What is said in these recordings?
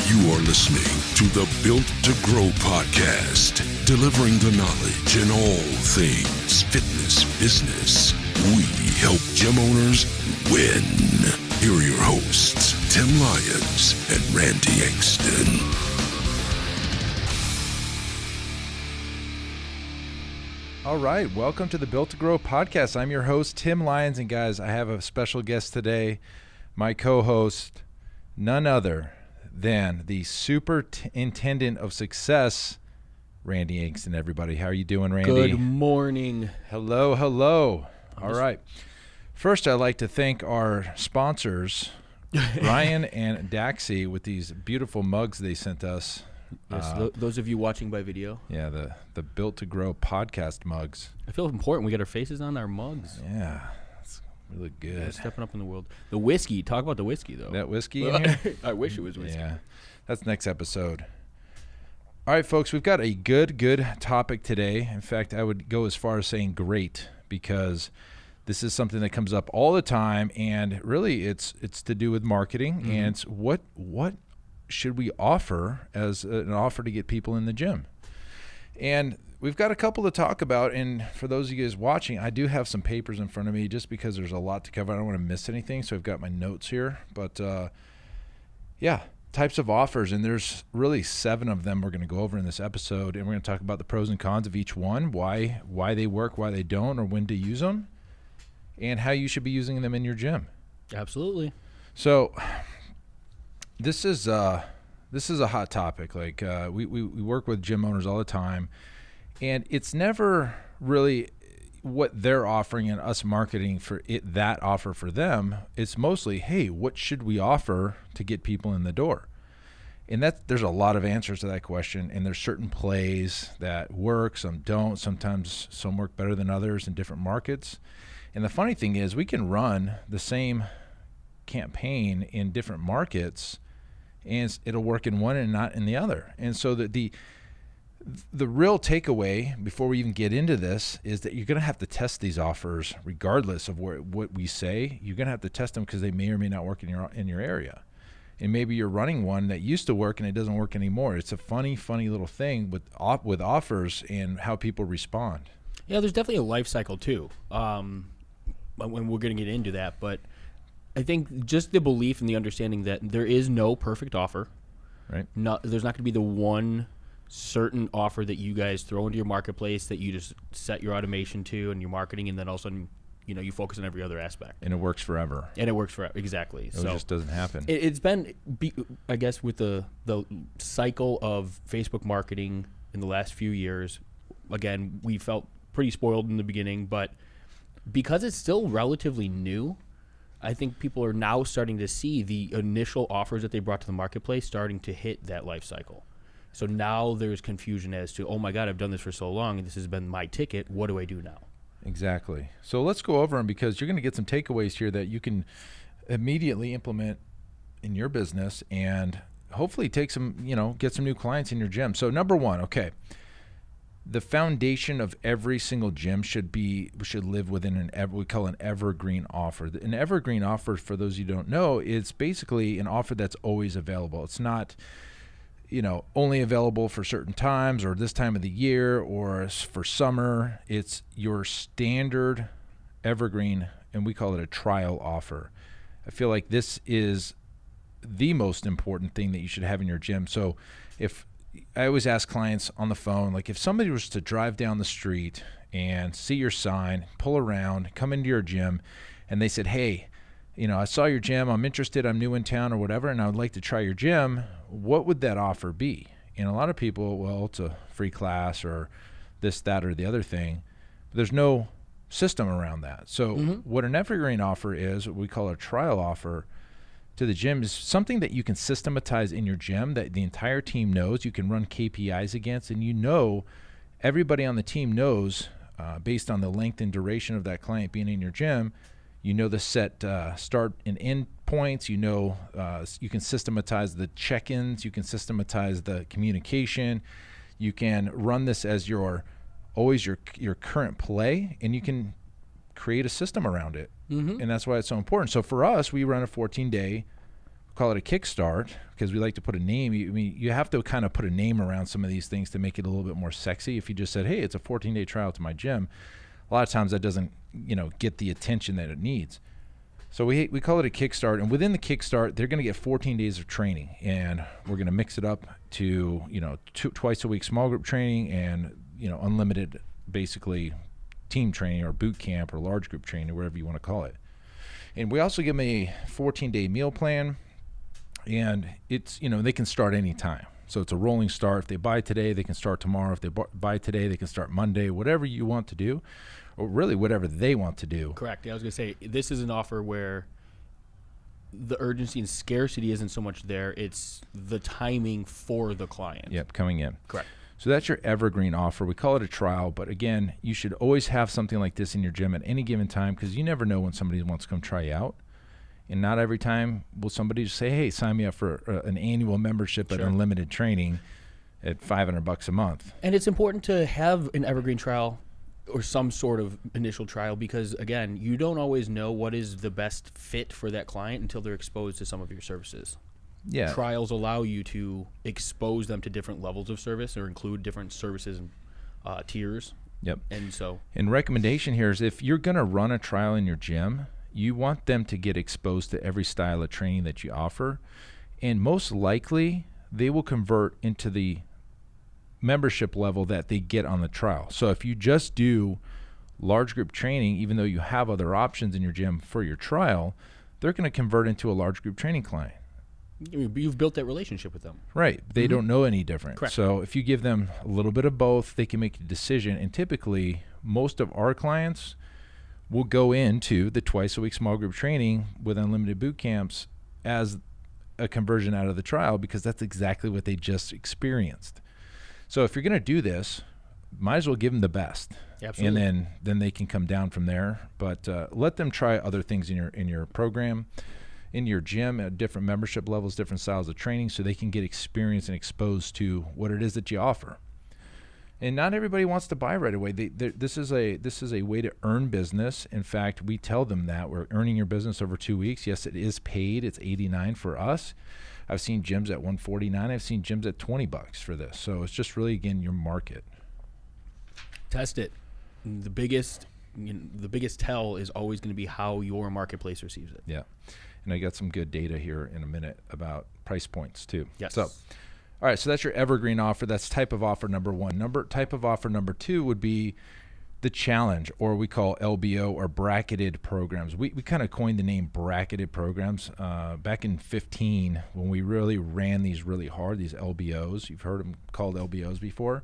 You are listening to the Built to Grow podcast, delivering the knowledge in all things fitness business. We help gym owners win. Here are your hosts, Tim Lyons and Randy Exton. All right, welcome to the Built to Grow podcast. I'm your host, Tim Lyons, and guys, I have a special guest today, my co-host, none other than the superintendent of success, Randy Exton. Everybody, how are you doing, Randy? Good morning. Hello. All right. First, I'd like to thank our sponsors, Ryan and Daxi, with these beautiful mugs they sent us. Yes, those of you watching by video. Yeah, the Built to Grow podcast mugs. I feel important. We got our faces on our mugs. Yeah, that's really good. We're stepping up in the world. The whiskey. Talk about the whiskey, though. That whiskey in here? I wish it was whiskey. Yeah, that's next episode. All right, folks, we've got a good topic today. In fact, I would go as far as saying great, because this is something that comes up all the time, and really it's to do with marketing. Mm-hmm. And it's what should we offer as an offer to get people in the gym? And we've got a couple to talk about, and for those of you guys watching, I do have some papers in front of me just because there's a lot to cover. I don't want to miss anything, so I've got my notes here. But yeah, types of offers, and there's really 7 of them we're going to go over in this episode, and we're going to talk about the pros and cons of each one, why they work, why they don't, or when to use them, and how you should be using them in your gym. Absolutely. So this is a hot topic. Like we work with gym owners all the time, and it's never really what they're offering and us marketing for it, that offer for them. It's mostly, hey, what should we offer to get people in the door? And there's a lot of answers to that question, and there's certain plays that work, some don't. Sometimes some work better than others in different markets. And the funny thing is, we can run the same campaign in different markets, and it'll work in one and not in the other. And so the real takeaway before we even get into this is that you're going to have to test these offers regardless of what we say. You're going to have to test them because they may or may not work in your area. And maybe you're running one that used to work and it doesn't work anymore. It's a funny little thing with offers and how people respond. Yeah, there's definitely a life cycle too. When we're going to get into that, but I think just the belief and the understanding that there is no perfect offer. Right. There's not going to be the one certain offer that you guys throw into your marketplace that you just set your automation to and your marketing, and then all of a sudden, you focus on every other aspect. And it works forever. Exactly. It just doesn't happen. It's been, I guess, with the cycle of Facebook marketing in the last few years, again, we felt pretty spoiled in the beginning, but because it's still relatively new, I think people are now starting to see the initial offers that they brought to the marketplace starting to hit that life cycle. So now there's confusion as to, oh my God, I've done this for so long, and this has been my ticket. What do I do now? Exactly. So let's go over them, because you're going to get some takeaways here that you can immediately implement in your business and hopefully take some, get some new clients in your gym. So number one, okay. The foundation of every single gym should live within we call an evergreen offer. An evergreen offer, for those you don't know, is basically an offer that's always available. It's not, only available for certain times or this time of the year or for summer. It's your standard evergreen, and we call it a trial offer. I feel like this is the most important thing that you should have in your gym. So I always ask clients on the phone, like if somebody was to drive down the street and see your sign, pull around, come into your gym, and they said, hey, I saw your gym, I'm interested, I'm new in town or whatever, and I would like to try your gym, what would that offer be? And a lot of people, well, it's a free class or this, that, or the other thing. But there's no system around that. So what an evergreen offer is, what we call a trial offer to the gym, is something that you can systematize in your gym that the entire team knows, you can run KPIs against, and everybody on the team knows, based on the length and duration of that client being in your gym, the set start and end points, you can systematize the check-ins, you can systematize the communication, you can run this as your current play, and you can create a system around it. And that's why it's so important. So for us, we run a 14-day call it a kickstart because we like to put a name. I mean, you have to kind of put a name around some of these things to make it a little bit more sexy. If you just said, hey, it's a 14-day trial to my gym, a lot of times that doesn't, get the attention that it needs. So we call it a kickstart, and within the kickstart, they're going to get 14 days of training, and we're going to mix it up to, twice a week small group training and, unlimited, basically, team training or boot camp or large group training, or whatever you want to call it. And we also give them a 14-day meal plan, and it's, they can start anytime. So it's a rolling start. If they buy today, they can start tomorrow. If they buy today, they can start Monday, whatever you want to do, or really whatever they want to do. Correct. Yeah, I was going to say, this is an offer where the urgency and scarcity isn't so much there. It's the timing for the client. Yep, coming in. Correct. So that's your Evergreen offer. We call it a trial, but again, you should always have something like this in your gym at any given time because you never know when somebody wants to come try you out. And not every time will somebody just say, hey, sign me up for an annual membership at unlimited training at $500 a month. And it's important to have an Evergreen trial or some sort of initial trial because, again, you don't always know what is the best fit for that client until they're exposed to some of your services. Yeah. Trials allow you to expose them to different levels of service or include different services and tiers. Yep. And recommendation here is if you're going to run a trial in your gym, you want them to get exposed to every style of training that you offer. And most likely, they will convert into the membership level that they get on the trial. So if you just do large group training, even though you have other options in your gym for your trial, they're going to convert into a large group training client. You've built that relationship with them. Right. They don't know any different. Correct. So if you give them a little bit of both, they can make a decision. And typically, most of our clients will go into the twice a week small group training with unlimited boot camps as a conversion out of the trial because that's exactly what they just experienced. So if you're going to do this, might as well give them the best. Absolutely. And then they can come down from there. But let them try other things in your program, in your gym at different membership levels, different styles of training, so they can get experience and exposed to what it is that you offer. And not everybody wants to buy right away. This is a way to earn business. In fact, we tell them that we're earning your business over 2 weeks. Yes, it is paid. It's $89 for us. I've seen gyms at $149. I've seen gyms at $20 for this. So it's just really, again, your market. Test it. The biggest tell is always going to be how your marketplace receives it. Yeah. And I got some good data here in a minute about price points too. Yes. So, all right, so that's your Evergreen offer. That's type of offer number one. Type of offer number two would be the challenge, or we call LBO or bracketed programs. We kind of coined the name bracketed programs back in 15 when we really ran these really hard, these LBOs. You've heard them called LBOs before.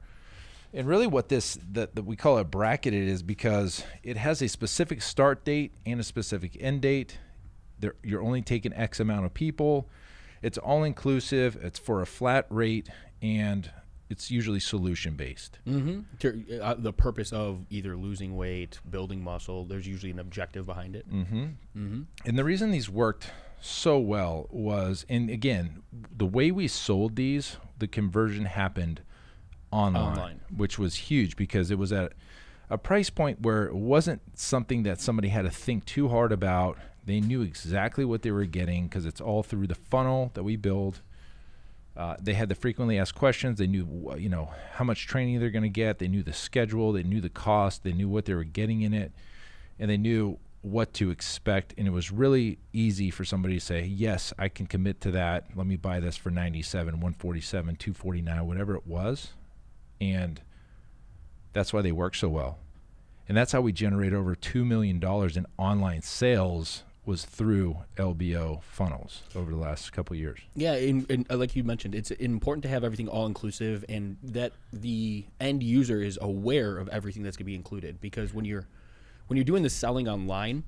And really what that we call it bracketed is because it has a specific start date and a specific end date. You're only taking X amount of people. It's all inclusive. It's for a flat rate, and it's usually solution based. Mm-hmm. The purpose of either losing weight, building muscle, there's usually an objective behind it. Mm-hmm. Mm-hmm. And the reason these worked so well was, and again, the way we sold these, the conversion happened online, which was huge because it was at a price point where it wasn't something that somebody had to think too hard about. They knew exactly what they were getting because it's all through the funnel that we build. They had the frequently asked questions. They knew, how much training they're going to get. They knew the schedule. They knew the cost. They knew what they were getting in it, and they knew what to expect. And it was really easy for somebody to say, yes, I can commit to that. Let me buy this for $97, $147, $249, whatever it was. And that's why they work so well. And that's how we generate over $2 million in online sales was through LBO funnels over the last couple of years. Yeah, and like you mentioned, it's important to have everything all-inclusive and that the end user is aware of everything that's going to be included. Because when you're doing the selling online,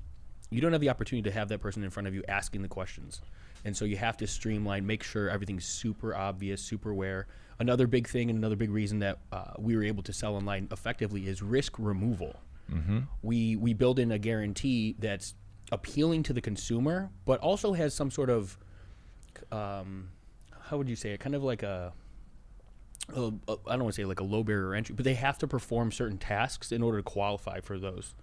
you don't have the opportunity to have that person in front of you asking the questions. And so you have to streamline, make sure everything's super obvious, super aware. Another big thing and another big reason that we were able to sell online effectively is risk removal. Mm-hmm. We build in a guarantee that's appealing to the consumer, but also has some sort of, how would you say it? Kind of like I don't want to say like a low barrier entry, but they have to perform certain tasks in order to qualify for those.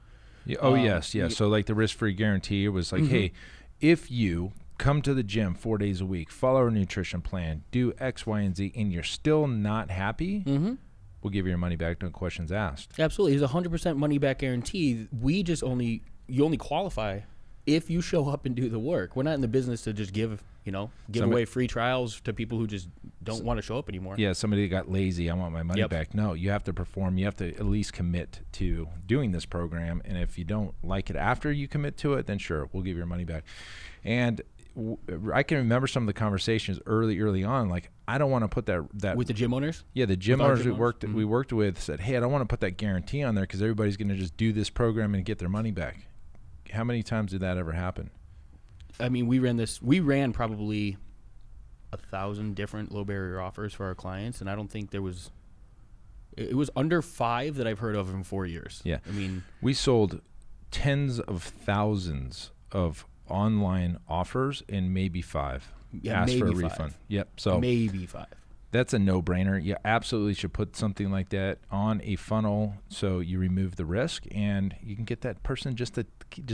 Yeah, yes. So like the risk-free guarantee was like, hey, if you come to the gym 4 days a week, follow our nutrition plan, do X, Y, and Z, and you're still not happy, we'll give you your money back, no questions asked. Absolutely. There's a 100% money back guarantee. You only qualify if you show up and do the work. We're not in the business to just give away free trials to people who just don't want to show up anymore. Yeah, somebody got lazy, I want my money back. No, you have to perform. You have to at least commit to doing this program. And if you don't like it after you commit to it, then sure, we'll give your money back. And I can remember some of the conversations early on. Like, I don't want to put that with the gym owners. Yeah, the gym owners we worked with said, "Hey, I don't want to put that guarantee on there because everybody's going to just do this program and get their money back." How many times did that ever happen? I mean, we ran probably 1,000 different low barrier offers for our clients, and I don't think it was under 5 that I've heard of in 4 years. Yeah, I mean, we sold tens of thousands of online offers and maybe 5 asked for a refund. Yep. So maybe 5. That's a no-brainer. You absolutely should put something like that on a funnel so you remove the risk and you can get that person just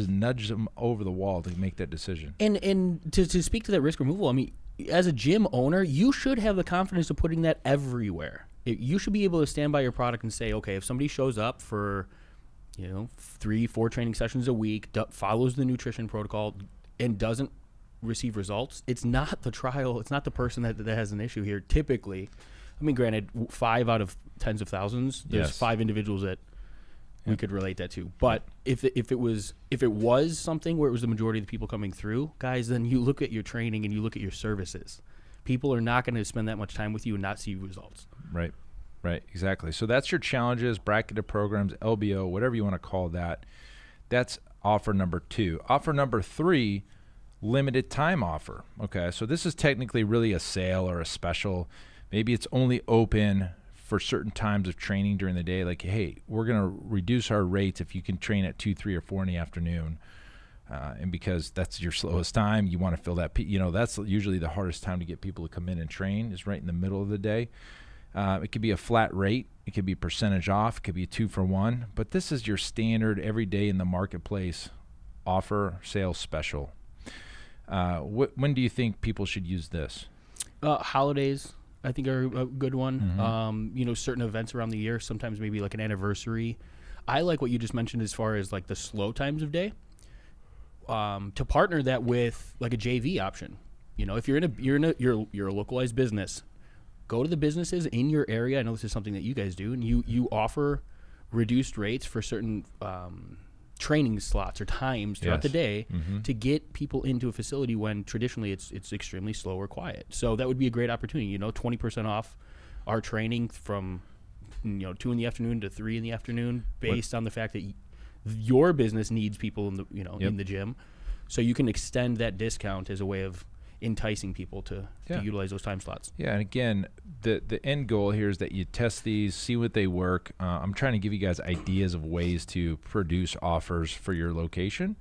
nudge them over the wall to make that decision. And to speak to that risk removal, I mean, as a gym owner, you should have the confidence of putting that everywhere. You should be able to stand by your product and say, okay, if somebody shows up for 3-4 training sessions a week, follows the nutrition protocol, and doesn't receive results, it's not the trial, it's not the person that has an issue here. Typically, I mean, granted, 5 out of tens of thousands, there's 5 individuals that we could relate that to. But if it was something where it was the majority of the people coming through, guys, then you look at your training and you look at your services. People are not going to spend that much time with you and not see results. Right, exactly. So that's your challenges, bracketed programs, LBO, whatever you want to call that. That's offer number 2. Offer number 3, limited time offer. Okay, so this is technically really a sale or a special. Maybe it's only open for certain times of training during the day. Like, hey, we're going to reduce our rates if you can train at 2, 3, or 4 in the afternoon. And because that's your slowest time, you want to fill that. That's usually the hardest time to get people to come in and train is right in the middle of the day. It could be a flat rate. It could be percentage off. It could be a 2-for-1. But this is your standard every day in the marketplace offer sales special. When do you think people should use this? Holidays, I think, are a good one. Certain events around the year, sometimes maybe like an anniversary. I like what you just mentioned as far as like the slow times of day. To partner that with like a JV option. If you're a localized business, go to the businesses in your area. I know this is something that you guys do, and you offer reduced rates for certain training slots or times throughout the day to get people into a facility when traditionally it's extremely slow or quiet. So that would be a great opportunity. 20% off our training from 2 in the afternoon to 3 in the afternoon, based on the fact that your business needs people in the in the gym. So you can extend that discount as a way of enticing people to utilize those time slots. Yeah, and again, the end goal here is that you test these, see what they work. I'm trying to give you guys ideas of ways to produce offers for your location.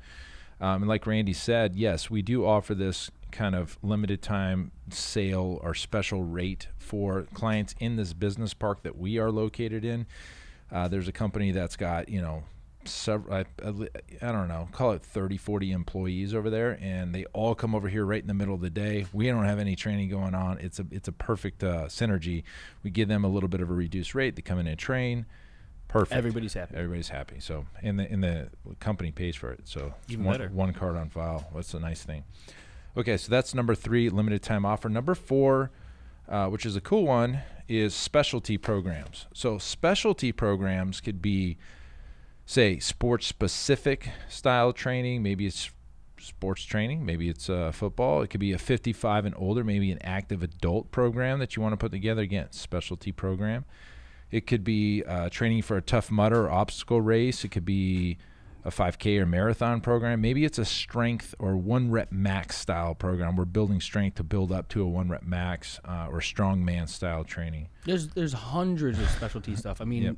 And like Randy said, yes, we do offer this kind of limited time sale or special rate for clients in this business park that we are located in. There's a company that's got, several, I don't know, call it 30, 40 employees over there, and they all come over here right in the middle of the day. We don't have any training going on. It's a perfect synergy. We give them a little bit of a reduced rate. They come in and train. Perfect. Everybody's happy. So, and the company pays for it. So even better. One card on file. That's a nice thing. Okay, so that's number 3, limited time offer. Number 4, which is a cool one, is specialty programs. So specialty programs could be, say, sports-specific style training. Maybe it's sports training. Maybe it's football. It could be a 55 and older, maybe an active adult program that you want to put together. Again, specialty program. It could be training for a Tough Mudder or obstacle race. It could be a 5K or marathon program. Maybe it's a strength or 1-rep max style program. We're building strength to build up to a 1-rep max or strongman style training. There's hundreds of specialty stuff. I mean,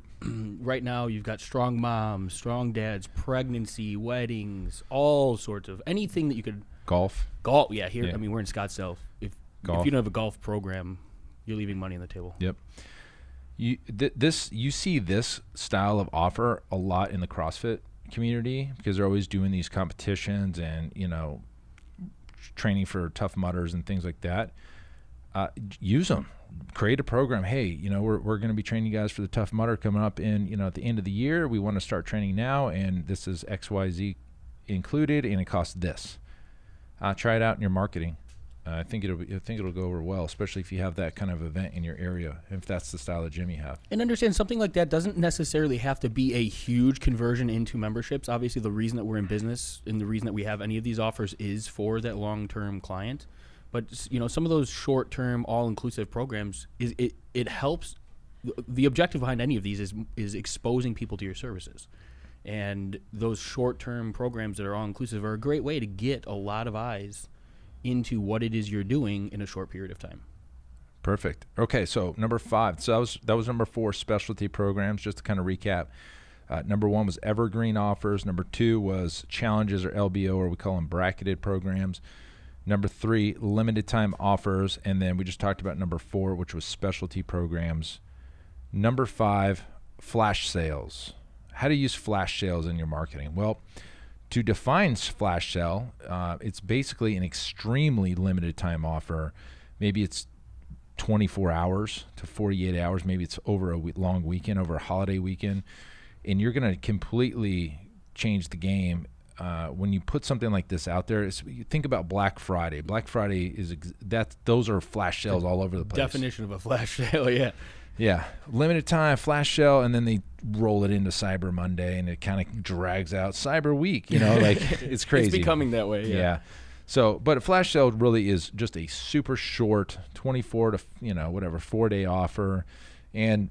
right now you've got strong moms, strong dads, pregnancy, weddings, all sorts of anything that you could. Golf. Yeah. Here, I mean, we're in Scottsdale. If you don't have a golf program, you're leaving money on the table. Yep. You see this style of offer a lot in the CrossFit community because they're always doing these competitions and training for Tough Mudders and things like that, use them. Create a program. Hey, we're going to be training you guys for the Tough Mudder coming up in, at the end of the year. We want to start training now, and this is XYZ included, and it costs this. Try it out in your marketing. I think it'll go over well, especially if you have that kind of event in your area, if that's the style of gym you have. And understand, something like that doesn't necessarily have to be a huge conversion into memberships. Obviously, the reason that we're in business and the reason that we have any of these offers is for that long-term client. But some of those short-term, all-inclusive programs, it helps. The objective behind any of these is exposing people to your services. And those short-term programs that are all-inclusive are a great way to get a lot of eyes into what it is you're doing in a short period of time. Perfect. Okay, so number 5. So that was number 4, specialty programs. Just to kind of recap, number 1 was evergreen offers. Number 2 was challenges, or LBO, or we call them bracketed programs. Number 3, limited time offers. And then we just talked about number 4, which was specialty programs. Number 5, flash sales. How to use flash sales in your marketing? Well, to define flash sale, it's basically an extremely limited time offer. Maybe it's 24 hours to 48 hours. Maybe it's over a long weekend, over a holiday weekend. And you're going to completely change the game when you put something like this out there. You think about Black Friday. Black Friday those are flash sales all over the place. Definition of a flash sale, yeah. Yeah, limited time, flash sale, and then they roll it into Cyber Monday, and it kind of drags out Cyber Week. It's crazy. It's becoming that way. Yeah. So, but a flash sale really is just a super short, 24 to 4-day offer, and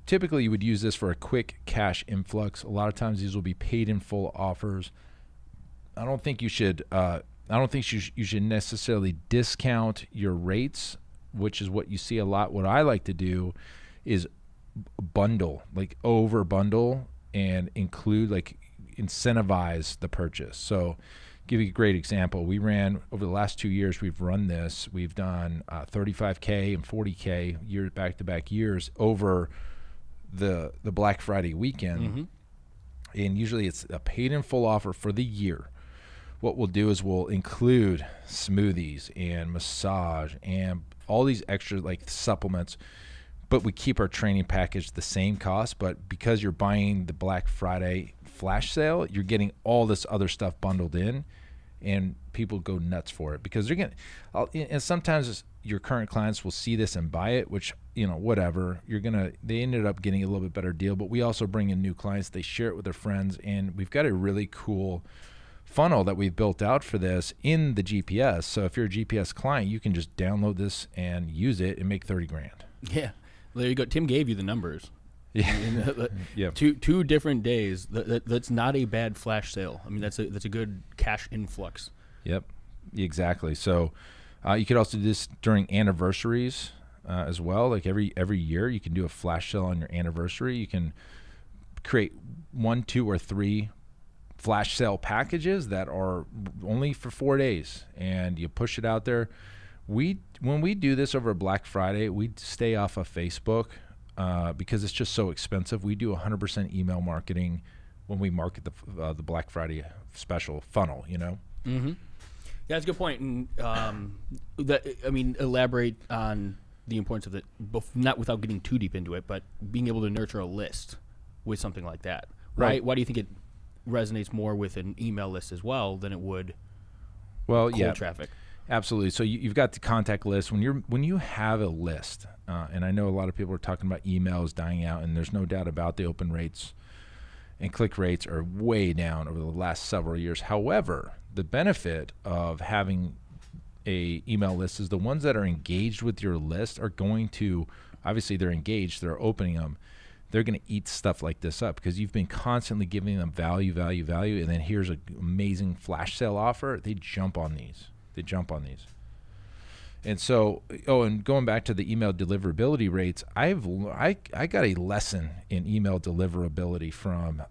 typically you would use this for a quick cash influx. A lot of times these will be paid in full offers. I don't think you should. You should necessarily discount your rates, which is what you see a lot. What I like to do is bundle, like over bundle, and include, like incentivize the purchase. So give you a great example. We ran over the last 2 years, we've run this. We've done 35K and 40K year back-to-back years over the Black Friday weekend. Mm-hmm. And usually it's a paid in full offer for the year. What we'll do is we'll include smoothies and massage and all these extra like supplements, but we keep our training package the same cost. But because you're buying the Black Friday flash sale, you're getting all this other stuff bundled in, and people go nuts for it because they're getting. And sometimes your current clients will see this and buy it, which whatever they ended up getting a little bit better deal. But we also bring in new clients. They share it with their friends, and we've got a really cool funnel that we've built out for this in the GPS. So if you're a GPS client, you can just download this and use it and make $30,000. Yeah, there you go. Tim gave you the numbers. Yeah, yeah. Two different days. That's not a bad flash sale. I mean, that's a good cash influx. Yep, exactly. So you could also do this during anniversaries as well. Like every year, you can do a flash sale on your anniversary. You can create 1, 2, or 3 flash sale packages that are only for 4 days, and you push it out there. When we do this over Black Friday, we stay off of Facebook because it's just so expensive. We do 100% email marketing when we market the Black Friday special funnel. Mm-hmm. Yeah, that's a good point. And elaborate on the importance of it, not without getting too deep into it, but being able to nurture a list with something like that. Right? Why do you think it resonates more with an email list as well than it would cold traffic? Absolutely. So you've got the contact list. When you have a list, and I know a lot of people are talking about emails dying out, and there's no doubt about the open rates and click rates are way down over the last several years. However, the benefit of having a email list is the ones that are engaged with your list are going to, obviously they're engaged, they're opening them. They're going to eat stuff like this up because you've been constantly giving them value, and then here's an amazing flash sale offer. They jump on these. And so, and going back to the email deliverability rates, I got a lesson in email deliverability from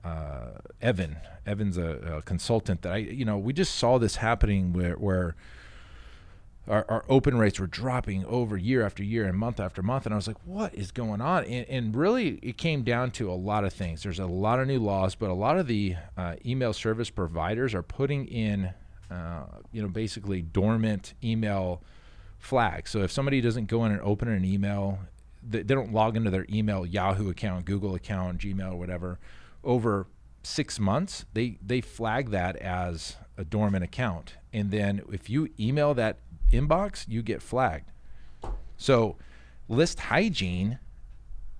Evan. Evan's a consultant that we just saw this happening where our open rates were dropping over year after year and month after month. And I was like, what is going on? And really, it came down to a lot of things. There's a lot of new laws, but a lot of the email service providers are putting in basically dormant email flags. So if somebody doesn't go in and open an email, they don't log into their email, Yahoo account, Google account, Gmail, or whatever, over 6 months, they flag that as a dormant account. And then if you email that inbox, you get flagged. So list hygiene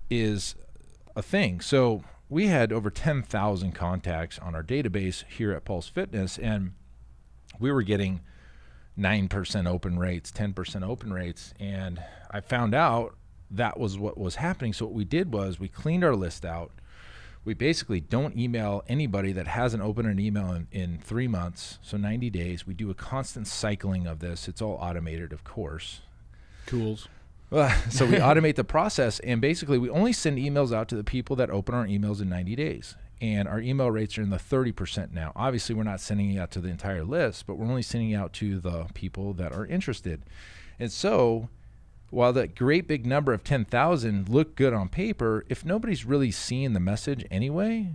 is a thing. So we had over 10,000 contacts on our database here at Pulse Fitness, and we were getting 9% open rates, 10% open rates. And I found out that was what was happening. So what we did was we cleaned our list out. We basically don't email anybody that hasn't opened an email in 3 months, so 90 days. We do a constant cycling of this. It's all automated, of course. Tools. So we automate the process, and basically we only send emails out to the people that open our emails in 90 days. And our email rates are in the 30% now. Obviously, we're not sending it out to the entire list, but we're only sending it out to the people that are interested. And so while that great big number of 10,000 look good on paper, if nobody's really seeing the message anyway,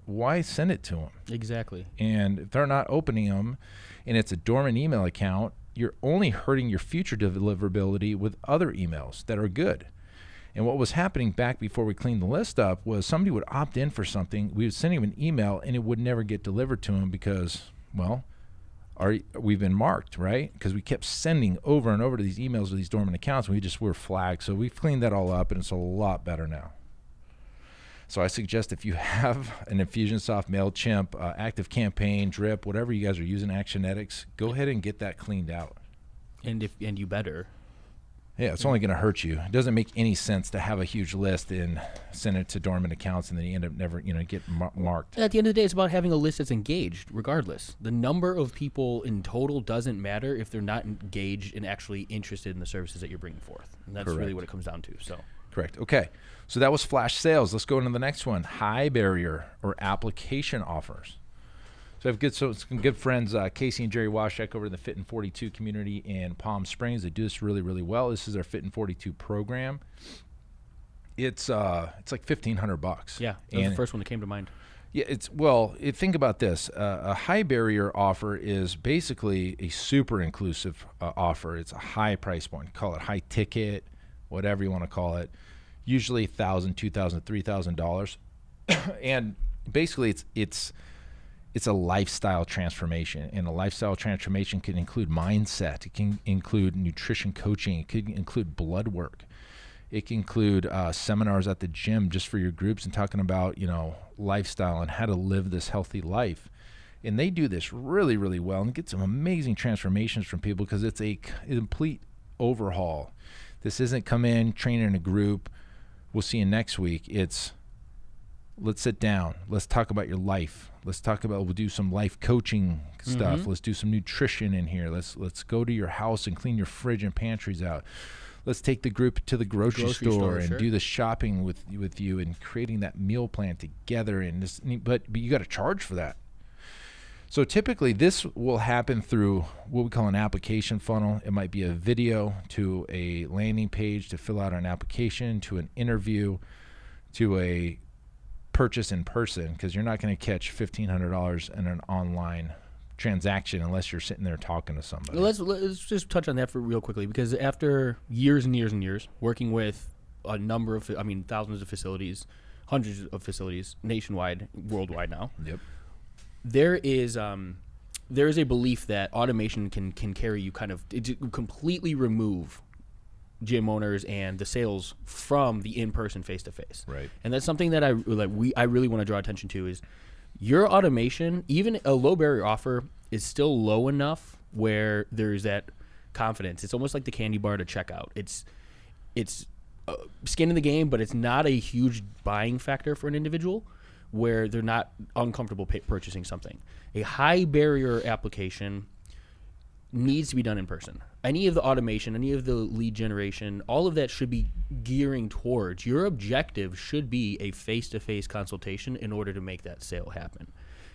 why send it to them? Exactly. And if they're not opening them and it's a dormant email account, you're only hurting your future deliverability with other emails that are good. And what was happening back before we cleaned the list up was somebody would opt in for something, we would send him an email, and it would never get delivered to him because, well, we've been marked, right? Because we kept sending over and over to these emails with these dormant accounts, and we just were flagged. So we've cleaned that all up, and it's a lot better now. So I suggest if you have an Infusionsoft, MailChimp, ActiveCampaign, Drip, whatever you guys are using, Actionetics, go ahead and get that cleaned out. And you better. Yeah, it's only going to hurt you. It doesn't make any sense to have a huge list and send it to dormant accounts, and then you end up never, get marked. At the end of the day, it's about having a list that's engaged, regardless. The number of people in total doesn't matter if they're not engaged and actually interested in the services that you're bringing forth. And that's Correct. really what it comes down to. So. Correct. Okay, so that was flash sales. Let's go into the next one, high barrier or application offers. So I have some good friends, Casey and Jerry Washek over in the Fit in 42 community in Palm Springs. They do this really, really well. This is their Fit in 42 program. It's like $1,500. Yeah, that was the first one that came to mind. Yeah, think about this. A high barrier offer is basically a super inclusive offer. It's a high price point. Call it high ticket, whatever you want to call it. Usually $1,000, $2,000, $3,000. And basically it's a lifestyle transformation, and a lifestyle transformation can include mindset. It can include nutrition coaching. It could include blood work. It can include seminars at the gym just for your groups and talking about, lifestyle and how to live this healthy life. And they do this really, really well and get some amazing transformations from people because it's a complete overhaul. This isn't come in, train in a group, we'll see you next week. It's let's sit down. Let's talk about your life. We'll do some life coaching stuff. Let's do some nutrition in here. Let's go to your house and clean your fridge and pantries out. Let's take the group to the grocery store and do the shopping with you and creating that meal plan together. But you got to charge for that. So typically this will happen through what we call an application funnel. It might be a video to a landing page to fill out an application, to an interview, to a purchase in person, because you're not going to catch $1,500 in an online transaction unless you're sitting there talking to somebody. Let's just touch on that for real quickly, because after years and years and years working with a number of, thousands of facilities, hundreds of facilities nationwide, worldwide now. Yep. There is a belief that automation can carry you completely remove gym owners and the sales from the in-person face-to-face. Right. And that's something that I really want to draw attention to is your automation, even a low barrier offer, is still low enough where there's that confidence. It's almost like the candy bar to checkout. It's skin in the game, but it's not a huge buying factor for an individual where they're not uncomfortable purchasing something. A high barrier application needs to be done in person. Any of the automation, any of the lead generation, all of that should be gearing towards your objective should be a face-to-face consultation in order to make that sale happen.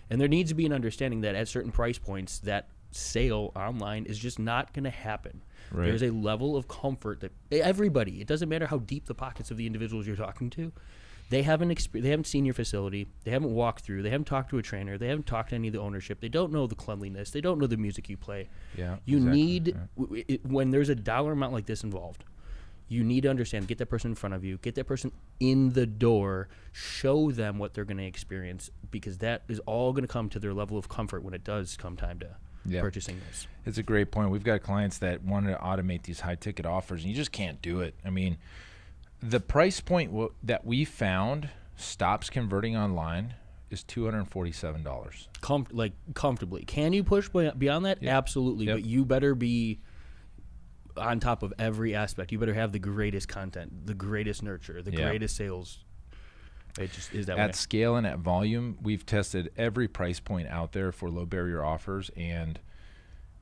And there needs to be an understanding that at certain price points, that sale online is just not going to happen. Right. There's a level of comfort that everybody, it doesn't matter how deep the pockets of the individuals you're talking to, They haven't seen your facility. They haven't walked through. They haven't talked to a trainer. They haven't talked to any of the ownership. They don't know the cleanliness. They don't know the music you play. Yeah, you exactly. need when there's a dollar amount like this involved, you need to understand. Get that person in front of you. Get that person in the door. Show them what they're going to experience, because that is all going to come to their level of comfort when it does come time to purchasing this. It's a great point. We've got clients that want to automate these high ticket offers, and you just can't do it. I mean, the price point that we found stops converting online is $247. Comfortably. Can you push beyond that? Yep. Absolutely. Yep. But you better be on top of every aspect. You better have the greatest content, the greatest nurture, the greatest sales. It just is that way. At scale and at volume, we've tested every price point out there for low barrier offers, and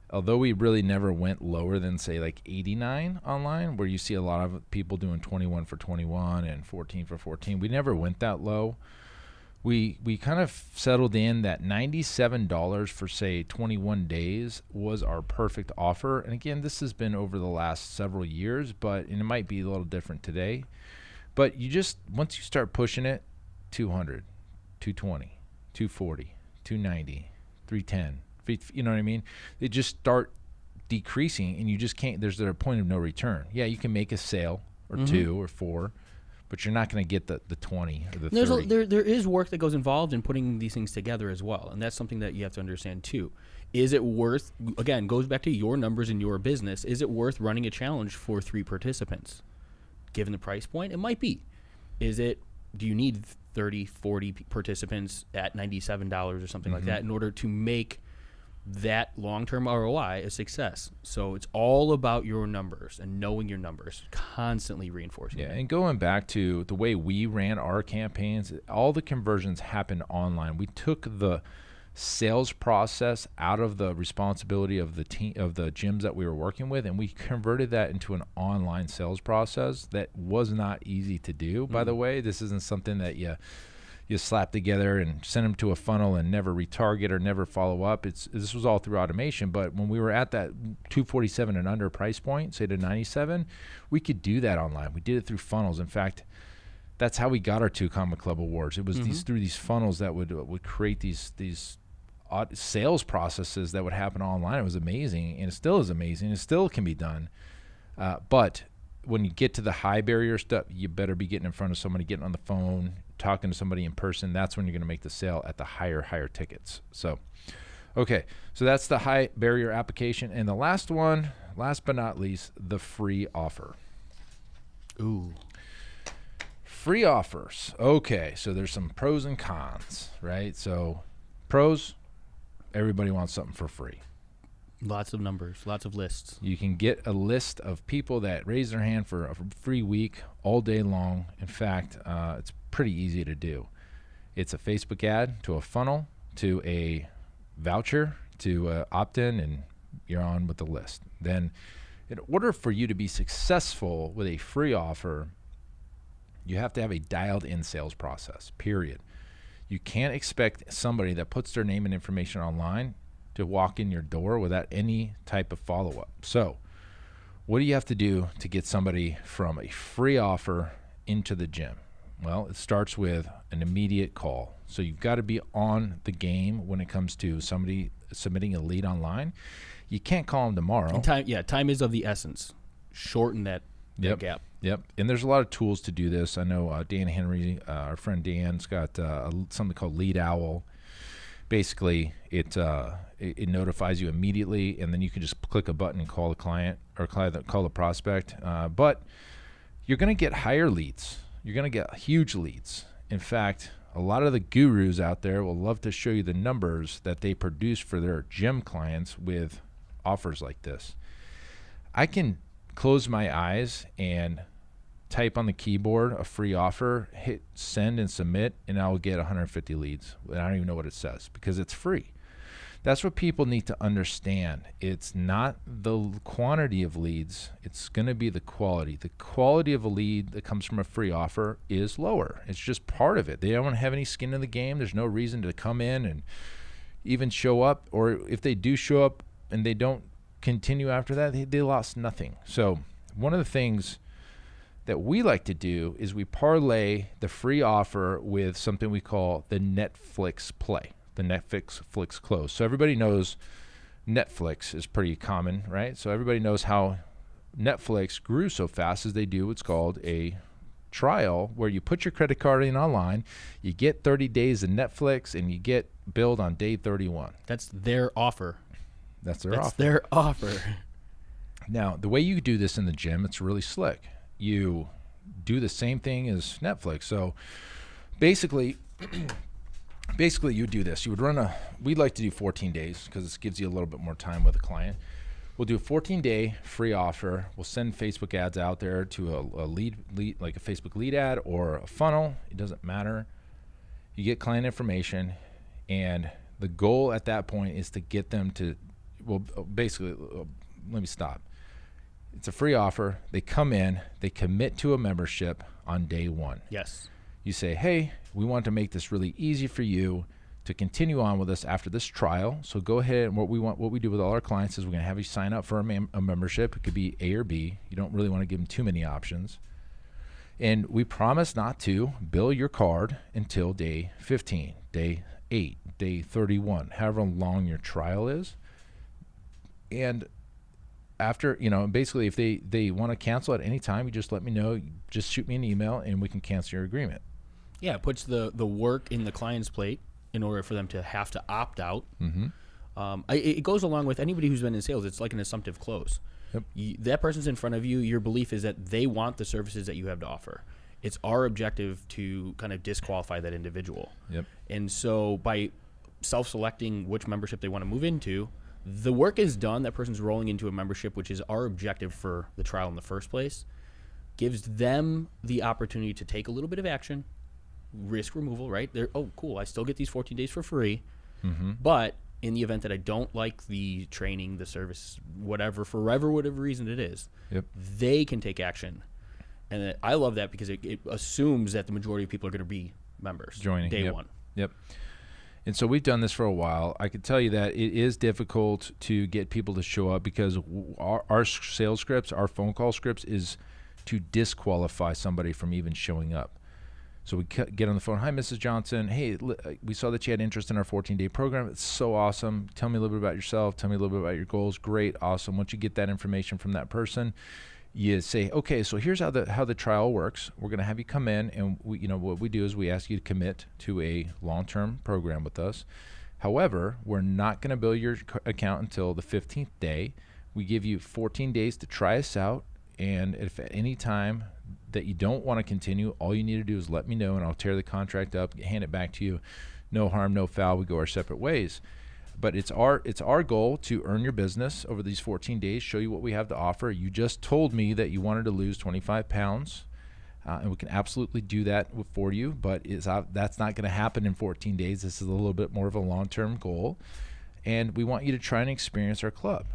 although we really never went lower than, say, like 89 online, where you see a lot of people doing 21 for 21 and 14 for 14, we never went that low. We kind of settled in that $97 for, say, 21 days was our perfect offer. And again, this has been over the last several years, and it might be a little different today. But you just, once you start pushing it, 200, 220, 240, 290, 310, you know what I mean? They just start decreasing, and you just can't. There's a point of no return. Yeah, you can make a sale or two or four, but you're not going to get the 20 or the 30. There is work that goes involved in putting these things together as well, and that's something that you have to understand too. Is it worth? Again, goes back to your numbers in your business. Is it worth running a challenge for 3 participants? Given the price point, it might be. Is it? Do you need 30, 40 participants at $97 or something like that in order to make that long-term ROI a success? So it's all about your numbers and knowing your numbers, constantly reinforcing it. And going back to the way we ran our campaigns, all the conversions happened online. We took the sales process out of the responsibility of the team, of the gyms that we were working with, and we converted that into an online sales process that was not easy to do. By the way, this isn't something that you slap together and send them to a funnel and never retarget or never follow up. This was all through automation. But when we were at that 247 and under price point, say to 97, we could do that online. We did it through funnels. In fact, that's how we got our 2 Comma Club awards. It was through these funnels that would create these sales processes that would happen online. It was amazing, and it still is amazing. It still can be done. But when you get to the high barrier stuff, you better be getting in front of somebody, getting on the phone, talking to somebody in person. That's when you're going to make the sale at the higher tickets. So, okay, so that's the high barrier application. And the last one, last but not least, the free offer. Ooh. Free offers. Okay, so there's some pros and cons, right? So pros, everybody wants something for free. Lots of numbers, lots of lists. You can get a list of people that raise their hand for a free week all day long. In fact, it's pretty easy to do. It's a Facebook ad to a funnel to a voucher to opt-in, and you're on with the list. Then in order for you to be successful with a free offer, you have to have a dialed-in sales process, period. You can't expect somebody that puts their name and information online to walk in your door without any type of follow-up. So what do you have to do to get somebody from a free offer into the gym? Well, it starts with an immediate call. So you've got to be on the game when it comes to somebody submitting a lead online. You can't call them tomorrow. And time is of the essence. Shorten that gap. Yep. And there's a lot of tools to do this. I know Dan Henry, our friend Dan's got something called Lead Owl. Basically, it notifies you immediately, and then you can just click a button and call the client or call the prospect. But you're going to get higher leads. You're going to get huge leads. In fact, a lot of the gurus out there will love to show you the numbers that they produce for their gym clients with offers like this. I can close my eyes and type on the keyboard a free offer, hit send and submit, and I'll get 150 leads. I don't even know what it says because it's free. That's what people need to understand. It's not the quantity of leads. It's going to be the quality. The quality of a lead that comes from a free offer is lower. It's just part of it. They don't have any skin in the game. There's no reason to come in and even show up. Or if they do show up and they don't continue after that, they lost nothing. So one of the things that we like to do is we parlay the free offer with something we call the Netflix play, the Netflix close. So everybody knows Netflix is pretty common, right? So everybody knows how Netflix grew so fast as they do what's called a trial, where you put your credit card in online, you get 30 days of Netflix, and you get billed on day 31. That's their offer. That's their That's offer. their offer. Now, the way you do this in the gym, it's really slick. You do the same thing as Netflix. So basically you do this. You would we'd like to do 14 days because this gives you a little bit more time with a client. We'll do a 14-day free offer. We'll send Facebook ads out there to a lead, like a Facebook lead ad or a funnel. It doesn't matter. You get client information, and the goal at that point is to get them to, let me stop. It's a free offer. They come in, they commit to a membership on day one. Yes. You say, hey, we want to make this really easy for you to continue on with us after this trial. So go ahead, and what we do with all our clients is we're going to have you sign up for a membership. It could be A or B. You don't really want to give them too many options. And we promise not to bill your card until day 15, day 8, day 31, however long your trial is. And after, basically if they want to cancel at any time, you just let me know. Just shoot me an email and we can cancel your agreement. Yeah, it puts the work in the client's plate in order for them to have to opt out. Mm-hmm. It goes along with anybody who's been in sales. It's like an assumptive close. Yep. That person's in front of you. Your belief is that they want the services that you have to offer. It's our objective to kind of disqualify that individual. Yep. And so by self-selecting which membership they want to move into, the work is done. That person's rolling into a membership, which is our objective for the trial in the first place. Gives them the opportunity to take a little bit of action, risk removal, right? They're, oh, cool, I still get these 14 days for free. Mm-hmm. But in the event that I don't like the training, the service, whatever reason it is, yep, they can take action. And I love that because it assumes that the majority of people are going to be members joining day yep. one. Yep. And so we've done this for a while. I can tell you that it is difficult to get people to show up because our sales scripts, our phone call scripts, is to disqualify somebody from even showing up. So we get on the phone. Hi, Mrs. Johnson. Hey, we saw that you had interest in our 14-day program. It's so awesome. Tell me a little bit about yourself. Tell me a little bit about your goals. Great, awesome. Once you get that information from that person, you say, okay, so here's how the trial works. We're going to have you come in, and what we do is we ask you to commit to a long-term program with us. However, we're not going to bill your account until the 15th day. We give you 14 days to try us out, and if at any time that you don't want to continue, all you need to do is let me know, and I'll tear the contract up, hand it back to you. No harm, no foul. We go our separate ways. But it's our goal to earn your business over these 14 days, show you what we have to offer. You just told me that you wanted to lose 25 pounds, and we can absolutely do that for you, but that's not going to happen in 14 days. This is a little bit more of a long-term goal, and we want you to try and experience our club.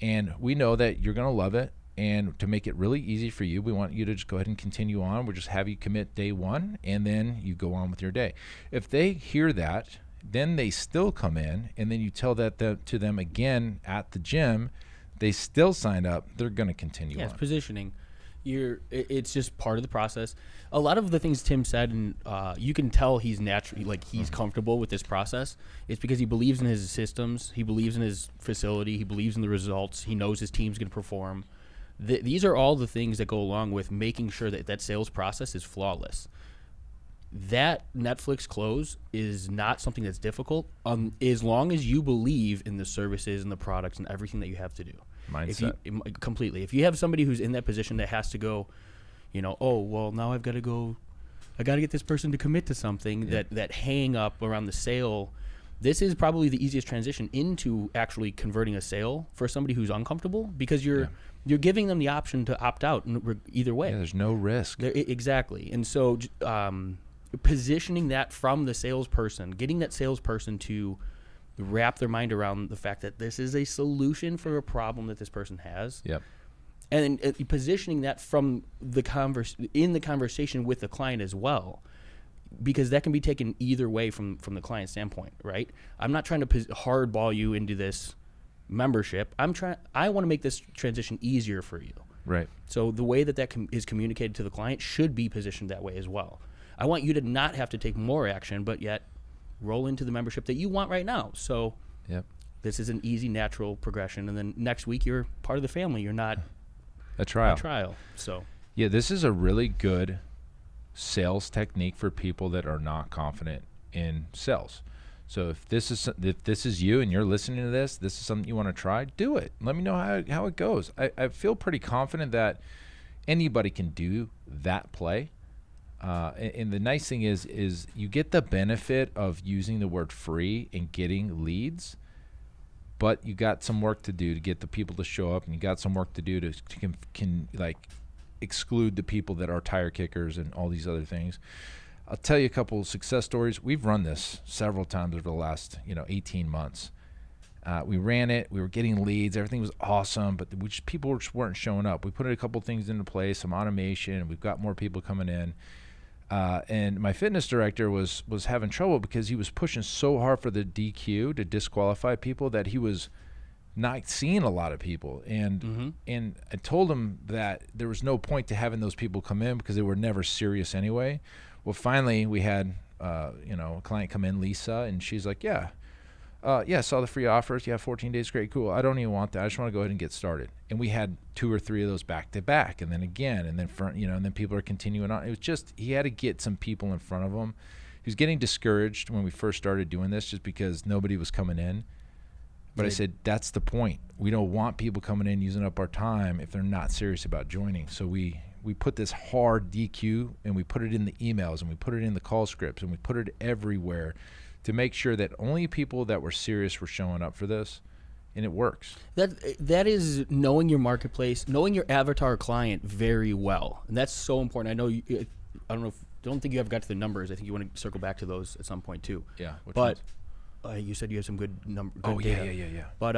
And we know that you're going to love it, and to make it really easy for you, we want you to just go ahead and continue on. We'll just have you commit day one, and then you go on with your day. If they hear that, then they still come in, and then you tell that to them again at the gym, they still sign up, they're going to continue on. It's positioning. It's just part of the process. A lot of the things Tim said, and you can tell he's naturally, like he's comfortable with this process. It's because he believes in his systems, he believes in his facility, he believes in the results, he knows his team's going to perform. These are all the things that go along with making sure that sales process is flawless. That Netflix close is not something that's difficult as long as you believe in the services and the products and everything that you have to do. Mindset. Completely. If you have somebody who's in that position that has to go, oh, well, now I've got to go, I got to get this person to commit to something, that hang up around the sale, this is probably the easiest transition into actually converting a sale for somebody who's uncomfortable because you're giving them the option to opt out either way. Yeah, there's no risk. Exactly. And so positioning that from the salesperson, getting that salesperson to wrap their mind around the fact that this is a solution for a problem that this person has. Yep. And positioning that from in the conversation with the client as well, because that can be taken either way from the client standpoint, right? I'm not trying to hardball you into this membership. I want to make this transition easier for you. Right. So the way that is communicated to the client should be positioned that way as well. I want you to not have to take more action, but yet roll into the membership that you want right now. So this is an easy, natural progression. And then next week, you're part of the family. You're not a trial. So yeah, this is a really good sales technique for people that are not confident in sales. So if this is you and you're listening to this is something you want to try, do it. Let me know how it goes. I feel pretty confident that anybody can do that play. And the nice thing is you get the benefit of using the word free and getting leads, but you got some work to do to get the people to show up, and you got some work to do to exclude the people that are tire kickers and all these other things. I'll tell you a couple of success stories. We've run this several times over the last 18 months. We ran it. We were getting leads. Everything was awesome, but people just weren't showing up. We put a couple things into place, some automation, and we've got more people coming in. And my fitness director was having trouble because he was pushing so hard for the DQ to disqualify people that he was not seeing a lot of people. And I told him that there was no point to having those people come in because they were never serious anyway. Well, finally we had a client come in, Lisa, and she's like, yeah, saw the free offers. Yeah, 14 days, great, cool. I don't even want that. I just want to go ahead and get started. And we had 2 or 3 of those back to back, and then again, and then and then people are continuing on. It was just, he had to get some people in front of him. He was getting discouraged when we first started doing this just because nobody was coming in. But I said, that's the point. We don't want people coming in using up our time if they're not serious about joining. So we put this hard DQ, and we put it in the emails, and we put it in the call scripts, and we put it everywhere to make sure that only people that were serious were showing up for this, and it works. That is knowing your marketplace, knowing your avatar client very well, and that's so important. I know don't think you ever got to the numbers. I think you want to circle back to those at some point too. Yeah, but you said you have some good data. Yeah. But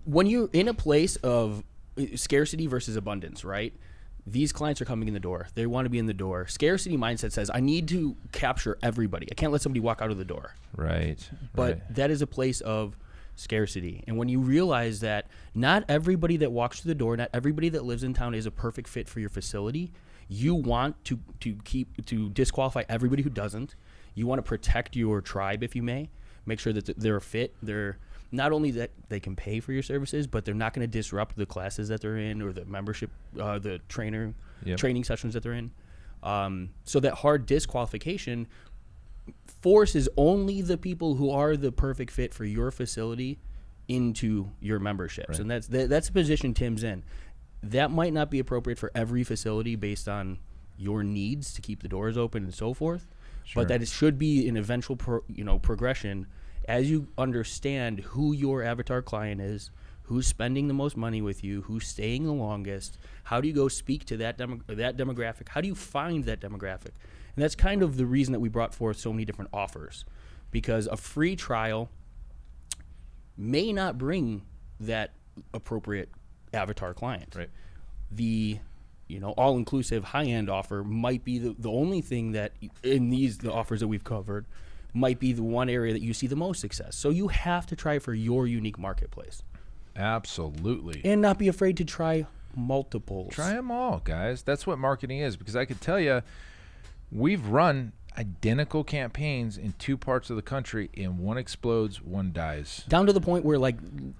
when you're in a place of scarcity versus abundance, right? These clients are coming in the door. They want to be in the door. Scarcity mindset says, I need to capture everybody. I can't let somebody walk out of the door. Right. But that is a place of scarcity. And when you realize that not everybody that walks through the door, not everybody that lives in town is a perfect fit for your facility, you want to disqualify everybody who doesn't. You want to protect your tribe, if you may. Make sure that they're a fit. They're not only that they can pay for your services, but they're not going to disrupt the classes that they're in or the membership, the training sessions that they're in. So that hard disqualification forces only the people who are the perfect fit for your facility into your memberships. Right. And that's the position Tim's in. That might not be appropriate for every facility based on your needs to keep the doors open and so forth. Sure. But that it should be an eventual progression as you understand who your avatar client is, who's spending the most money with you, who's staying the longest. How do you go speak to that demographic? How do you find that demographic? And that's kind of the reason that we brought forth so many different offers, because a free trial may not bring that appropriate avatar client. Right. The all-inclusive high-end offer might be the only thing that in the offers that we've covered might be the one area that you see the most success. So you have to try for your unique marketplace. Absolutely. And not be afraid to try multiples. Try them all, guys. That's what marketing is, because I could tell you we've run identical campaigns in 2 parts of the country, and one explodes, one dies. Down to the point where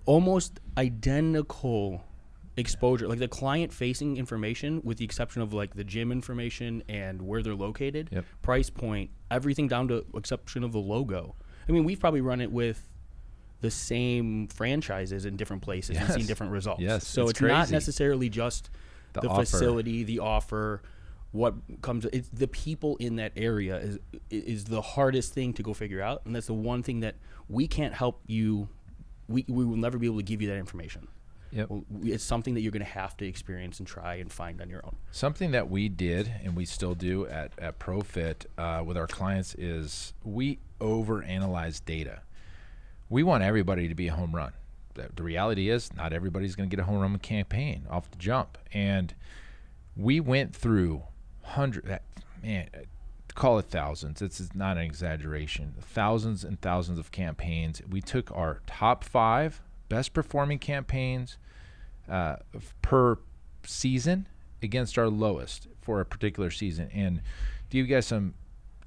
almost identical exposure, the client-facing information, with the exception of the gym information and where they're located, price point, everything down to exception of the logo. I mean, we've probably run it with the same franchises in different places and seen different results. Yes, so it's crazy. Not necessarily just the offer. Facility, the offer. What comes? It's the people in that area is the hardest thing to go figure out, and that's the one thing that we can't help you. We will never be able to give you that information. Yep. It's something that you're going to have to experience and try and find on your own. Something that we did and we still do at ProFit with our clients is we overanalyze data. We want everybody to be a home run. The reality is not everybody's going to get a home run campaign off the jump. And we went through call it thousands. It's not an exaggeration. Thousands and thousands of campaigns. We took our top 5 best performing campaigns per season against our lowest for a particular season. And to give you guys some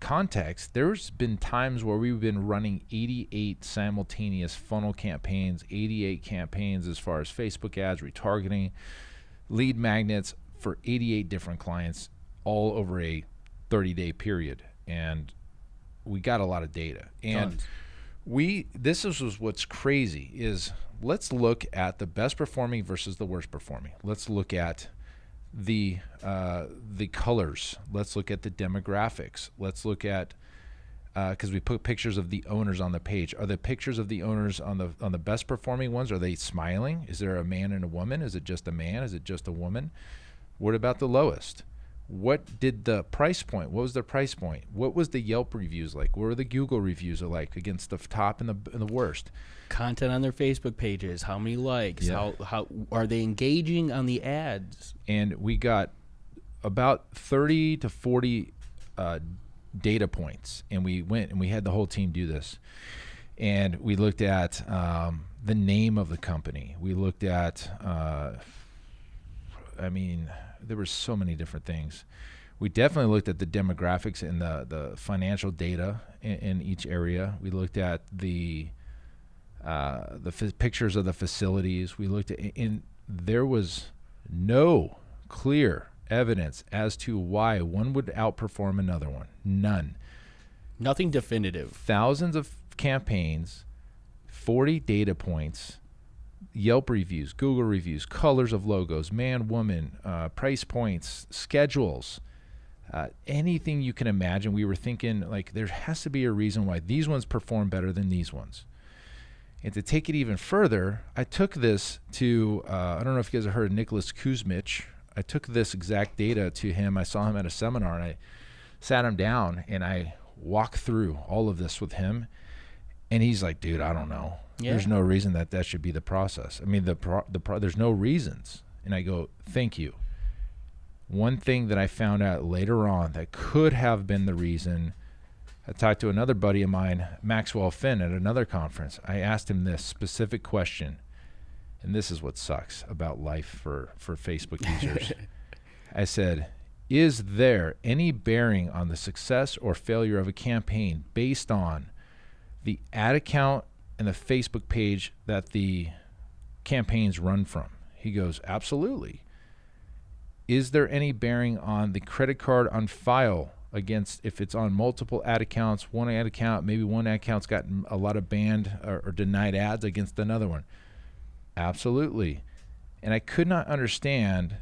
context, there's been times where we've been running 88 simultaneous funnel campaigns, 88 campaigns as far as Facebook ads, retargeting, lead magnets for 88 different clients all over a 30-day period. And we got a lot of data. And this is what's crazy is let's look at the best performing versus the worst performing. Let's look at the colors. Let's look at the demographics. Let's look at because we put pictures of the owners on the page. Are the pictures of the owners on the best performing ones, are they smiling? Is there a man and a woman? Is it just a man? Is it just a woman? What about the lowest? What did the price point? What was the price point? What was the Yelp reviews like? What were the Google reviews like against the top and the worst? Content on their Facebook pages. How many likes? Yeah. How are they engaging on the ads? And we got about 30 to 40 data points, and we went and we had the whole team do this. And we looked at the name of the company. We looked at, there were so many different things. We definitely looked at the demographics and the financial data in each area. We looked at the pictures of the facilities. We looked at, and there was no clear evidence as to why one would outperform another one. None. Nothing definitive. Thousands of campaigns, 40 data points, Yelp reviews, Google reviews, colors of logos, man, woman, price points, schedules, anything you can imagine. We were thinking like there has to be a reason why these ones perform better than these ones. And to take it even further, I took this to, I don't know if you guys have heard of Nicholas Kuzmich. I took this exact data to him. I saw him at a seminar, and I sat him down, and I walked through all of this with him. And he's like, dude, I don't know. Yeah. There's no reason that should be the process. I mean, there's no reasons. And I go, thank you. One thing that I found out later on that could have been the reason, I talked to another buddy of mine, Maxwell Finn, at another conference. I asked him this specific question, and this is what sucks about life for Facebook users. I said, is there any bearing on the success or failure of a campaign based on the ad account and the Facebook page that the campaigns run from? He goes, absolutely. Is there any bearing on the credit card on file against if it's on multiple ad accounts, one ad account, maybe one ad account's got a lot of banned or denied ads against another one? Absolutely. And I could not understand.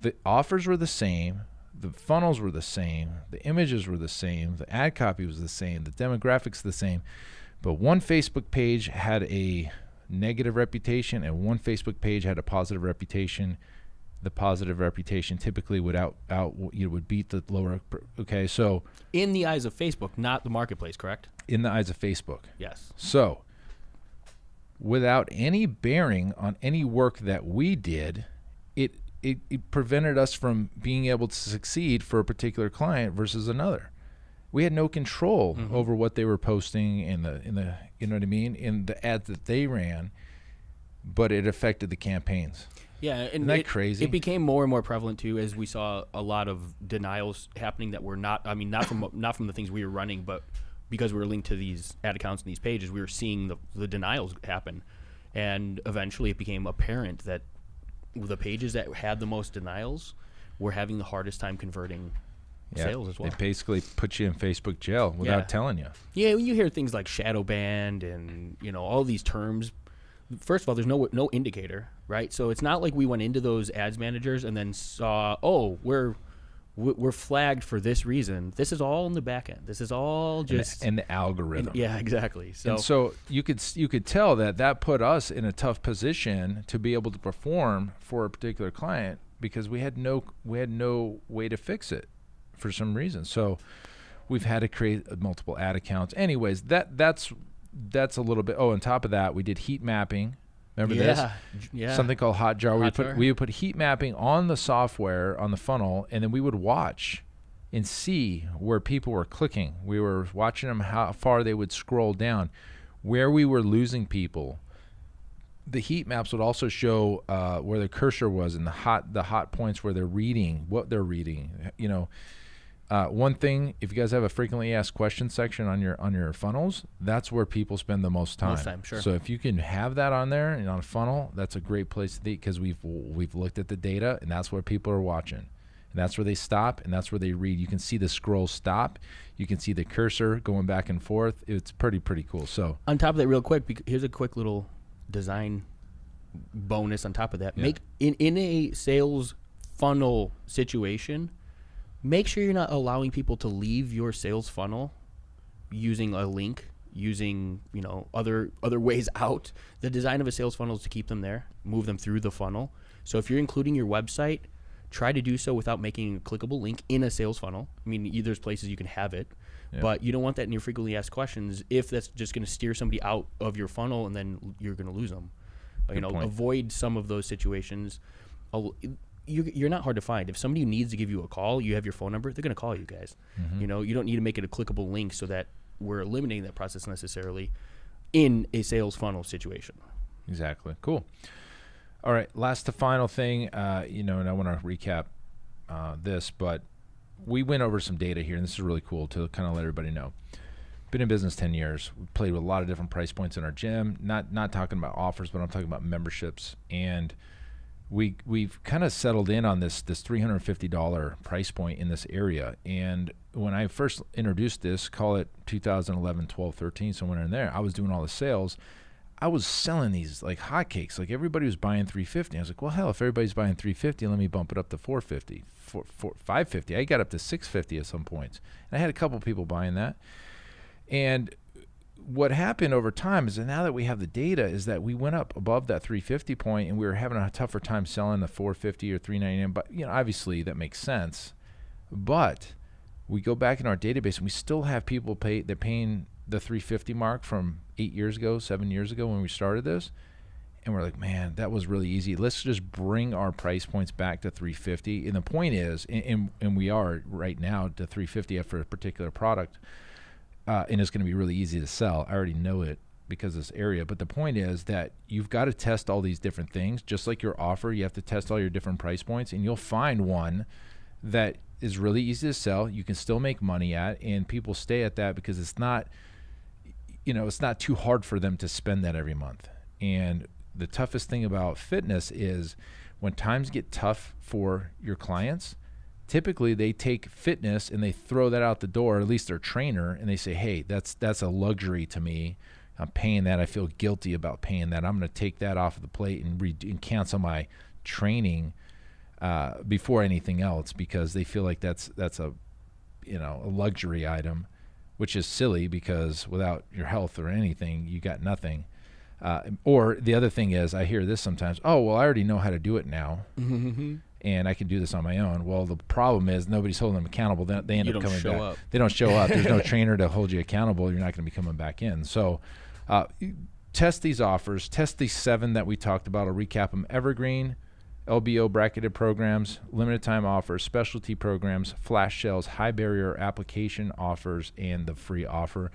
The offers were the same, the funnels were the same, the images were the same, the ad copy was the same, the demographics the same, but one Facebook page had a negative reputation and one Facebook page had a positive reputation. The positive reputation typically would would beat the lower. Okay, so in the eyes of Facebook, not the marketplace, correct? In the eyes of Facebook. Yes. So without any bearing on any work that we did, it prevented us from being able to succeed for a particular client versus another. We had no control over what they were posting in the you know what I mean, in the ads that they ran, but it affected the campaigns. Yeah, and isn't that crazy? It became more and more prevalent too as we saw a lot of denials happening that were not from the things we were running, but because we were linked to these ad accounts and these pages, we were seeing the denials happen. And eventually it became apparent that the pages that had the most denials were having the hardest time converting sales as well. They basically put you in Facebook jail without telling you. Yeah, when you hear things like shadow banned and all these terms, first of all, there's no indicator, right? So it's not like we went into those ads managers and then saw, oh, we're flagged for this reason. This is all in the back end. This is all just in the algorithm. Yeah, exactly. So you could tell that put us in a tough position to be able to perform for a particular client because we had no way to fix it for some reason. So we've had to create multiple ad accounts. Anyways, that's a little bit. Oh, on top of that, we did heat mapping. Remember this? Yeah. Something called Hotjar. We would put heat mapping on the software, on the funnel, and then we would watch and see where people were clicking. We were watching them, how far they would scroll down, where we were losing people, the heat maps would also show where the cursor was and the hot points where they're reading, what they're reading. You know, one thing, if you guys have a frequently asked questions section on your funnels, that's where people spend the most time. Sure. So if you can have that on there and on a funnel, that's a great place to be, because we've looked at the data, and that's where people are watching. And that's where they stop, and that's where they read. You can see the scroll stop. You can see the cursor going back and forth. It's pretty cool. So on top of that, real quick, here's a quick little design bonus on top of that. Make in a sales funnel situation, make sure you're not allowing people to leave your sales funnel using a link, using, you know, other ways out. The design of a sales funnel is to keep them there, move them through the funnel. So if you're including your website, try to do so without making a clickable link in a sales funnel. I mean, there's places you can have it, but you don't want that in your frequently asked questions, if that's just going to steer somebody out of your funnel and then you're going to lose them. Good point. Avoid some of those situations. You're not hard to find. If somebody needs to give you a call, you have your phone number, they're going to call you guys. Mm-hmm. You know, you don't need to make it a clickable link so that we're eliminating that process necessarily in a sales funnel situation. Exactly. Cool. All right, last to final thing, and I want to recap this, but we went over some data here, and this is really cool to kind of let everybody know. Been in business 10 years. We played with a lot of different price points in our gym, not talking about offers, but I'm talking about memberships. And we've kind of settled in on this $350 price point in this area. And when I first introduced this, call it 2011, 12, 13, somewhere in there, I was doing all the sales. I was selling these like hotcakes. Like, everybody was buying $350. I was like, well, hell, if everybody's buying $350, let me bump it up to $450, $550. I got up to $650 at some points. And I had a couple people buying that. And what happened over time is that now that we have the data, is that we went up above that 350 point, and we were having a tougher time selling the 450 or 399. But, obviously that makes sense. But we go back in our database, and we still have people they're paying the 350 mark from 8 years ago, 7 years ago when we started this. And we're like, man, that was really easy. Let's just bring our price points back to 350. And the point is, and we are right now to 350 for a particular product, and it's going to be really easy to sell. I already know it because of this area. But the point is that you've got to test all these different things. Just like your offer, you have to test all your different price points, and you'll find one that is really easy to sell. You can still make money at, and people stay at that because it's not, it's not too hard for them to spend that every month. And the toughest thing about fitness is when times get tough for your clients, typically they take fitness and they throw that out the door, at least their trainer, and they say, hey, that's a luxury to me. I'm paying that. I feel guilty about paying that. I'm going to take that off of the plate and cancel my training before anything else, because they feel like that's a luxury item, which is silly, because without your health or anything, you got nothing. Or the other thing is, I hear this sometimes, oh, well, I already know how to do it now, and I can do this on my own. Well, the problem is nobody's holding them accountable. They end up coming back. They don't show up. There's no trainer to hold you accountable. You're not going to be coming back in. So test these offers. Test these 7 that we talked about. I'll recap them. Evergreen, LBO bracketed programs, limited time offers, specialty programs, flash sales, high barrier application offers, and the free offer.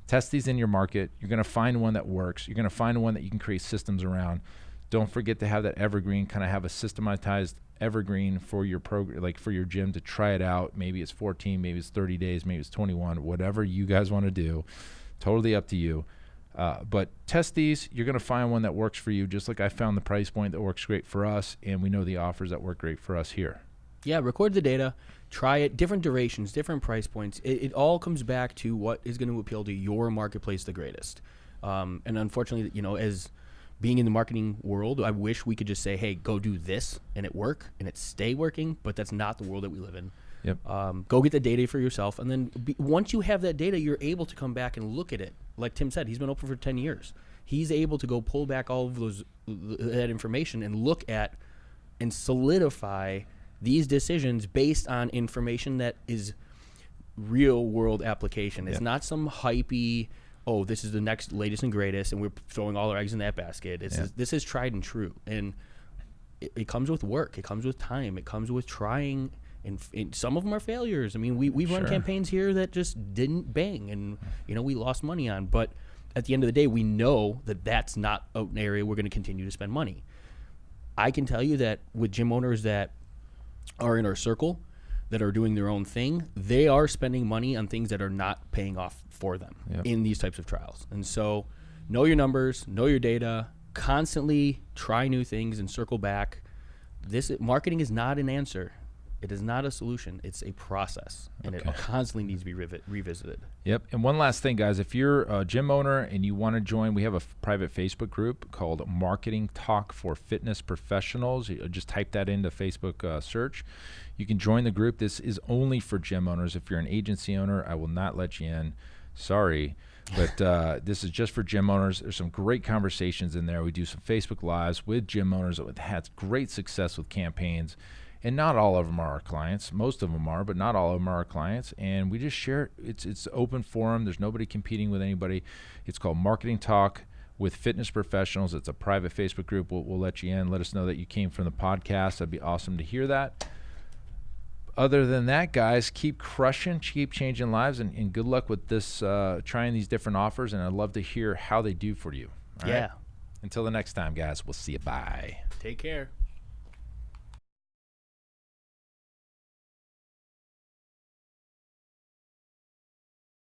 Test these in your market. You're going to find one that works. You're going to find one that you can create systems around. Don't forget to have that evergreen, kind of have a systematized evergreen for your program, like for your gym, to try it out. Maybe it's 14, maybe it's 30 days, maybe it's 21, whatever you guys want to do. Totally up to you. But test these. You're going to find one that works for you, just like I found the price point that works great for us, and we know the offers that work great for us here. Yeah, record the data, try it, different durations, different price points. It all comes back to what is going to appeal to your marketplace the greatest. And unfortunately, as being in the marketing world, I wish we could just say, hey, go do this, and it work, and it stay working, but that's not the world that we live in. Yep. Go get the data for yourself, and then once you have that data, you're able to come back and look at it. Like Tim said, he's been open for 10 years. He's able to go pull back all of that information and look at and solidify these decisions based on information that is real world application. It's not some hypey, oh, this is the next latest and greatest, and we're throwing all our eggs in that basket. This is tried and true, and it comes with work. It comes with time. It comes with trying. And some of them are failures. I mean, we've run campaigns here that just didn't bang, and we lost money on. But at the end of the day, we know that that's not an area we're going to continue to spend money. I can tell you that with gym owners that are in our circle, that are doing their own thing, they are spending money on things that are not paying off for them in these types of trials. And so know your numbers, know your data, constantly try new things and circle back. This marketing is not an answer. It is not a solution. It's a process, and it constantly needs to be revisited. Yep. And one last thing, guys. If you're a gym owner and you want to join, we have a private Facebook group called Marketing Talk for Fitness Professionals. You just type that into Facebook search. You can join the group. This is only for gym owners. If you're an agency owner, I will not let you in. Sorry. But this is just for gym owners. There's some great conversations in there. We do some Facebook Lives with gym owners that have had great success with campaigns. And not all of them are our clients. Most of them are, but not all of them are our clients. And we just share it. It's open forum. There's nobody competing with anybody. It's called Marketing Talk with Fitness Professionals. It's a private Facebook group. We'll let you in. Let us know that you came from the podcast. That'd be awesome to hear that. Other than that, guys, keep crushing, keep changing lives, and good luck with this, trying these different offers. And I'd love to hear how they do for you. All right? Until the next time, guys, we'll see you. Bye. Take care.